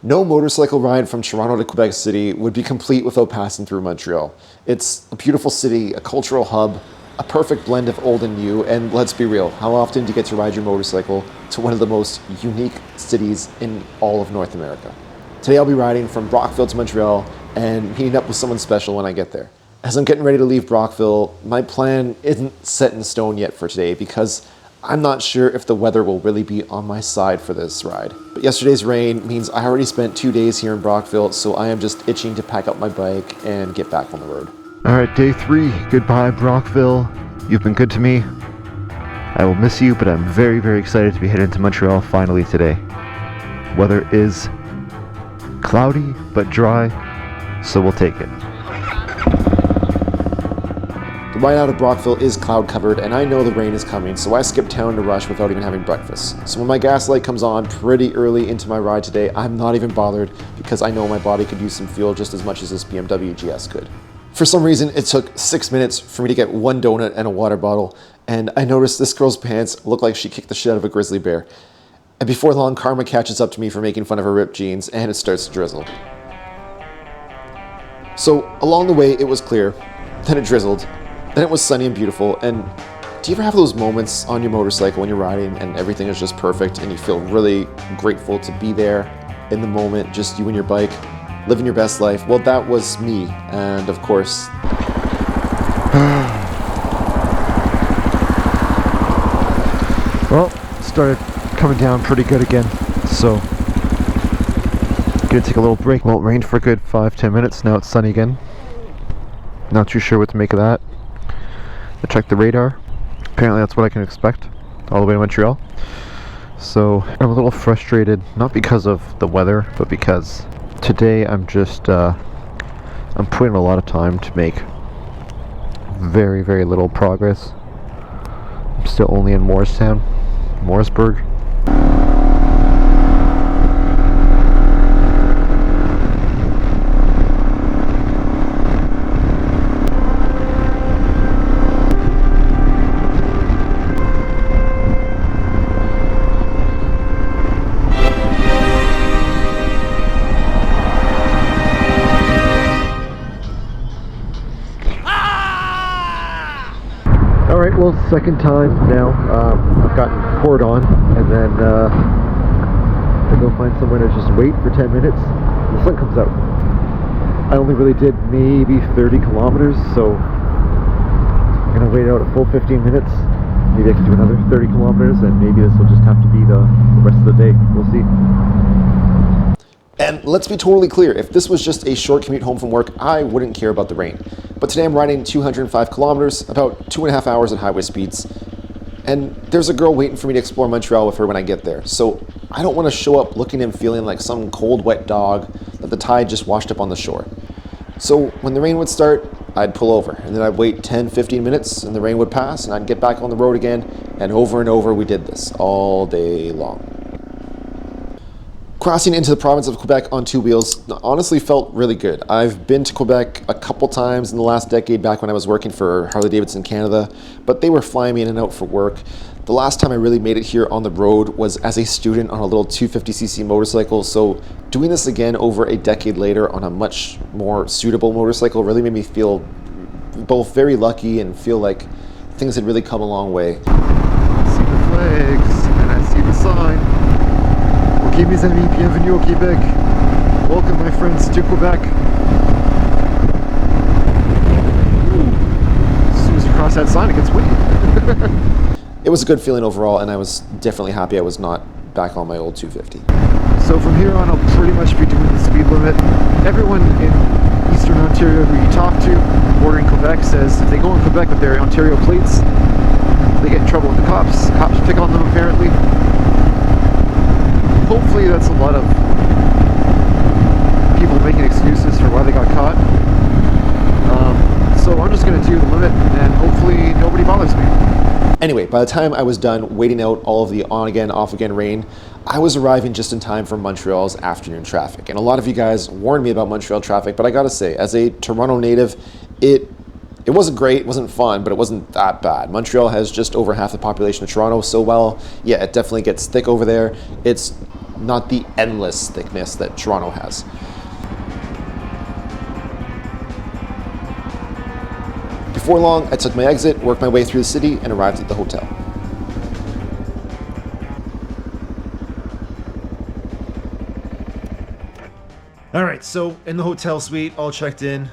No motorcycle ride from Toronto to Quebec City would be complete without passing through Montreal. It's a beautiful city, a cultural hub, a perfect blend of old and new, and let's be real, how often do you get to ride your motorcycle to one of the most unique cities in all of North America? Today I'll be riding from Brockville to Montreal and meeting up with someone special when I get there. As I'm getting ready to leave Brockville, my plan isn't set in stone yet for today because I'm not sure if the weather will really be on my side for this ride. But yesterday's rain means I already spent 2 days here in Brockville, so I am just itching to pack up my bike and get back on the road. Alright, day 3. Goodbye, Brockville. You've been good to me. I will miss you, but I'm very, very excited to be heading to Montreal finally today. Weather is cloudy, but dry, so we'll take it. The ride out of Brockville is cloud covered and I know the rain is coming, so I skipped town to rush without even having breakfast. So when my gas light comes on pretty early into my ride today, I'm not even bothered because I know my body could use some fuel just as much as this BMW GS could. For some reason, it took 6 minutes for me to get one donut and a water bottle, and I noticed this girl's pants look like she kicked the shit out of a grizzly bear. And before long, karma catches up to me for making fun of her ripped jeans and it starts to drizzle. So along the way, it was clear, then it drizzled, then it was sunny and beautiful. And do you ever have those moments on your motorcycle when you're riding and everything is just perfect and you feel really grateful to be there in the moment, just you and your bike, living your best life? Well, that was me, and of course... Well, started coming down pretty good again, so gonna take a little break. Well, it rained for a good 5-10 minutes, now it's sunny again. Not too sure what to make of that. I checked the radar. Apparently that's what I can expect all the way to Montreal. So I'm a little frustrated, not because of the weather, but because today I'm just I'm putting a lot of time to make very, very little progress. I'm still only in Morrisburg. Alright, well, second time now. I've gotten poured on, and then I go find somewhere to just wait for 10 minutes. The sun comes out. I only really did maybe 30 kilometers, so I'm gonna wait out a full 15 minutes. Maybe I can do another 30 kilometers, and maybe this will just have to be the rest of the day. We'll see. And let's be totally clear, if this was just a short commute home from work, I wouldn't care about the rain. But today I'm riding 205 kilometers, about 2.5 hours at highway speeds. And there's a girl waiting for me to explore Montreal with her when I get there. So I don't want to show up looking and feeling like some cold, wet dog that the tide just washed up on the shore. So when the rain would start, I'd pull over, and then I'd wait 10-15 minutes and the rain would pass and I'd get back on the road again, and over we did this all day long. Crossing into the province of Quebec on two wheels honestly felt really good. I've been to Quebec a couple times in the last decade back when I was working for Harley-Davidson Canada, but they were flying me in and out for work. The last time I really made it here on the road was as a student on a little 250cc motorcycle, so doing this again over a decade later on a much more suitable motorcycle really made me feel both very lucky and feel like things had really come a long way. I see the flags and I see the sign. Ok mes amis, bienvenue au Québec. Welcome my friends to Quebec. Ooh. As soon as you cross that sign, it gets windy. It was a good feeling overall, and I was definitely happy I was not back on my old 250. So from here on, I'll pretty much be doing the speed limit. Everyone in Eastern Ontario who you talk to, bordering Quebec, says if they go in Quebec with their Ontario plates, they get in trouble with the cops. Cops pick on them apparently. Hopefully that's a lot of people making excuses for why they got caught. So I'm just going to do the limit and hopefully nobody bothers me. Anyway, by the time I was done waiting out all of the on-again, off-again rain, I was arriving just in time for Montreal's afternoon traffic. And a lot of you guys warned me about Montreal traffic, but I gotta say, as a Toronto native, it wasn't great, it wasn't fun, but it wasn't that bad. Montreal has just over half the population of Toronto, so while, yeah, it definitely gets thick over there, it's not the endless thickness that Toronto has. Before long, I took my exit, worked my way through the city, and arrived at the hotel. All right, so in the hotel suite, all checked in.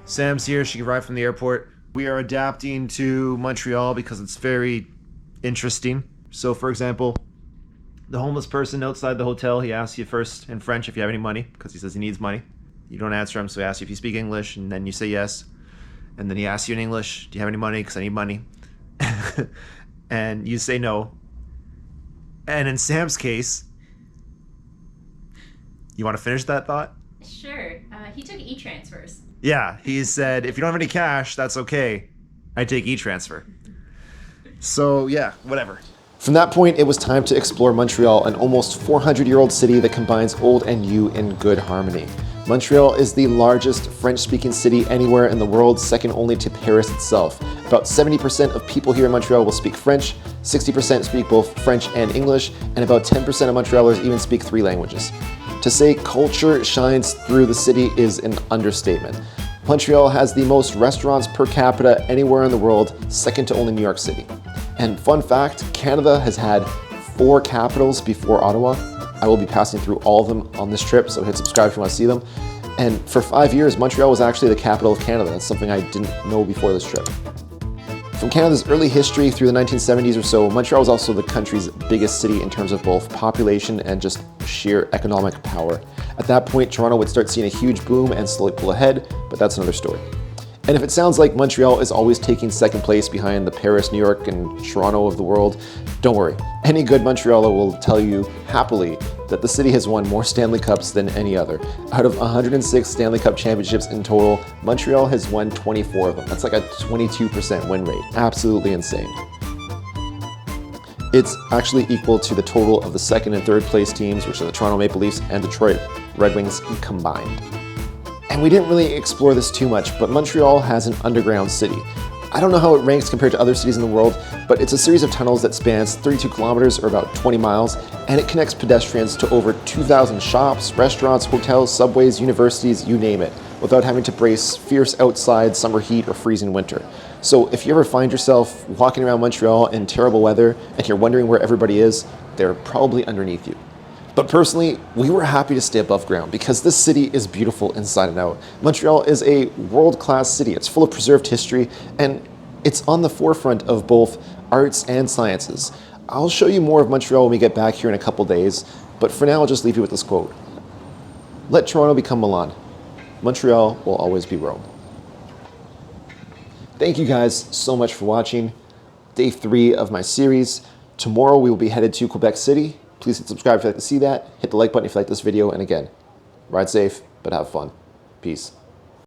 Sam's here, she arrived from the airport. We are adapting to Montreal because it's very interesting. So for example, the homeless person outside the hotel, he asks you first in French if you have any money, because he says he needs money. You don't answer him, so he asks you if you speak English, and then you say yes. And then he asks you in English, do you have any money? Because I need money. And you say no. And in Sam's case, you want to finish that thought? Sure. He took e-transfers. Yeah, he said, if you don't have any cash, that's okay. I take e-transfer. So yeah, whatever. From that point, it was time to explore Montreal, an almost 400-year-old city that combines old and new in good harmony. Montreal is the largest French-speaking city anywhere in the world, second only to Paris itself. About 70% of people here in Montreal will speak French, 60% speak both French and English, and about 10% of Montrealers even speak 3 languages. To say culture shines through the city is an understatement. Montreal has the most restaurants per capita anywhere in the world, second to only New York City. And fun fact, Canada has had 4 capitals before Ottawa. I will be passing through all of them on this trip, so hit subscribe if you want to see them. And for 5 years, Montreal was actually the capital of Canada. That's something I didn't know before this trip. From Canada's early history through the 1970s or so, Montreal was also the country's biggest city in terms of both population and just sheer economic power. At that point, Toronto would start seeing a huge boom and slowly pull ahead, but that's another story. And if it sounds like Montreal is always taking second place behind the Paris, New York, and Toronto of the world, don't worry. Any good Montrealer will tell you happily that the city has won more Stanley Cups than any other. Out of 106 Stanley Cup championships in total, Montreal has won 24 of them. That's like a 22% win rate. Absolutely insane. It's actually equal to the total of the second and third place teams, which are the Toronto Maple Leafs and Detroit Red Wings combined. And we didn't really explore this too much, but Montreal has an underground city. I don't know how it ranks compared to other cities in the world, but it's a series of tunnels that spans 32 kilometers or about 20 miles, and it connects pedestrians to over 2,000 shops, restaurants, hotels, subways, universities, you name it, without having to brace fierce outside summer heat or freezing winter. So if you ever find yourself walking around Montreal in terrible weather and you're wondering where everybody is, they're probably underneath you. But personally, we were happy to stay above ground because this city is beautiful inside and out. Montreal is a world-class city. It's full of preserved history, and it's on the forefront of both arts and sciences. I'll show you more of Montreal when we get back here in a couple days, but for now I'll just leave you with this quote. Let Toronto become Milan. Montreal will always be Rome. Thank you guys so much for watching day 3 of my series. Tomorrow we will be headed to Quebec City. Please hit subscribe if you'd like to see that. Hit the like button if you like this video. And again, ride safe, but have fun. Peace.